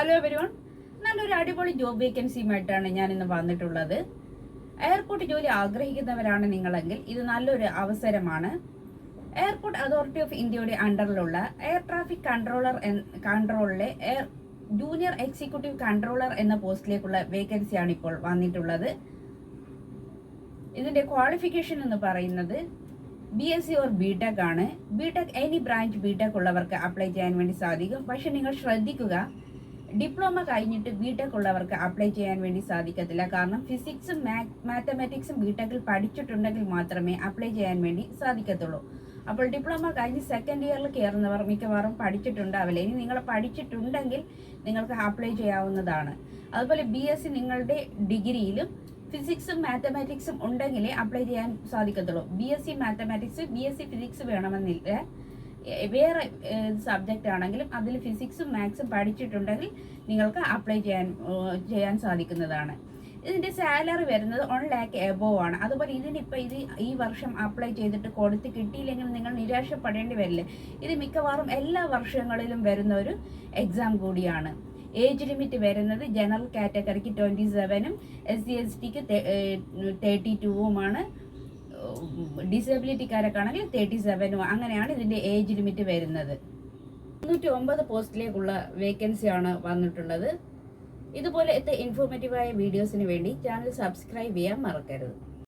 Hello everyone, നല്ലൊരു അടിപൊളി job വേക്കൻസിയുമായിട്ടാണ് ഞാൻ ഇന്ന് വന്നിട്ടുള്ളത്. എയർപോർട്ട് ജോലി ആഗ്രഹിക്കുന്നവരാണ് നിങ്ങളെങ്കിൽ ഇത് നല്ലൊരു അവസരമാണ്. എയർപോർട്ട് അതോറിറ്റി ഓഫ് ഇന്ത്യയുടെ അണ്ടറിലുള്ള എയർ ട്രാഫിക് കൺട്രോളിലെ ജൂനിയർ എക്സിക്യൂട്ടീവ് കൺട്രോളർ എന്ന പോസ്റ്റിലേക്കുള്ള വേക്കൻസിയാണ് ഇപ്പോൾ വന്നിട്ടുള്ളത്. ഇതിന്റെ ക്വാളിഫിക്കേഷൻ എന്ന് പറയുന്നത് BSc ഓർ BTech ആണ്. BTech എനി ബ്രാഞ്ച് BTech ഉള്ളവർക്ക് അപ്ലൈ ചെയ്യാൻ വേണ്ടി സാധിക്കും. പക്ഷെ നിങ്ങൾ ശ്രദ്ധിക്കുക, ഡിപ്ലോമ കഴിഞ്ഞിട്ട് BTech ഉള്ളവർക്ക് അപ്ലൈ ചെയ്യാൻ വേണ്ടി സാധിക്കത്തില്ല. കാരണം ഫിസിക്സും മാത്തമാറ്റിക്സും BTechൽ പഠിച്ചിട്ടുണ്ടെങ്കിൽ മാത്രമേ അപ്ലൈ ചെയ്യാൻ വേണ്ടി സാധിക്കത്തുള്ളൂ. അപ്പോൾ ഡിപ്ലോമ കഴിഞ്ഞ് സെക്കൻഡ് ഇയറിൽ കയറുന്നവർ മിക്കവാറും പഠിച്ചിട്ടുണ്ടാവില്ല. ഇനി നിങ്ങൾ പഠിച്ചിട്ടുണ്ടെങ്കിൽ നിങ്ങൾക്ക് അപ്ലൈ ചെയ്യാവുന്നതാണ്. അതുപോലെ BSc നിങ്ങളുടെ ഡിഗ്രിയിലും ഫിസിക്സും മാത്തമാറ്റിക്സും ഉണ്ടെങ്കിലേ അപ്ലൈ ചെയ്യാൻ സാധിക്കത്തുള്ളൂ. BSc മാത്തമാറ്റിക്സ്, BSc ഫിസിക്സ് വേണമെന്നില്ല. വേറെ സബ്ജക്റ്റ് ആണെങ്കിലും അതിൽ ഫിസിക്സും മാത്സും പഠിച്ചിട്ടുണ്ടെങ്കിൽ നിങ്ങൾക്ക് അപ്ലൈ ചെയ്യാൻ സാധിക്കുന്നതാണ്. ഇതിന്റെ സാലറി വരുന്നത് 1 lakh എബോവ് ആണ്. അതുപോലെ ഇതിനിപ്പോൾ ഈ വർഷം അപ്ലൈ ചെയ്തിട്ട് കൊടുത്ത് കിട്ടിയില്ലെങ്കിൽ നിങ്ങൾ നിരാശപ്പെടേണ്ടി വരില്ല. ഇത് മിക്കവാറും എല്ലാ വർഷങ്ങളിലും വരുന്ന ഒരു എക്സാം കൂടിയാണ്. ഏജ് ലിമിറ്റ് വരുന്നത് ജനറൽ കാറ്റഗറിക്ക് 27ഉം SC/STക്ക് 32ഉമാണ്. ഡിസബിലിറ്റിക്കാരൊക്കെയാണെങ്കിൽ 37ഉം. അങ്ങനെയാണ് ഇതിന്റെ ഏജ് ലിമിറ്റ് വരുന്നത്. 309 പോസ്റ്റിലേക്കുള്ള വേക്കൻസിയാണ് വന്നിട്ടുള്ളത്. ഇതുപോലത്തെ ഇൻഫോർമേറ്റീവായ വീഡിയോസിന് വേണ്ടി ചാനൽ സബ്സ്ക്രൈബ് ചെയ്യാൻ മറക്കരുത്.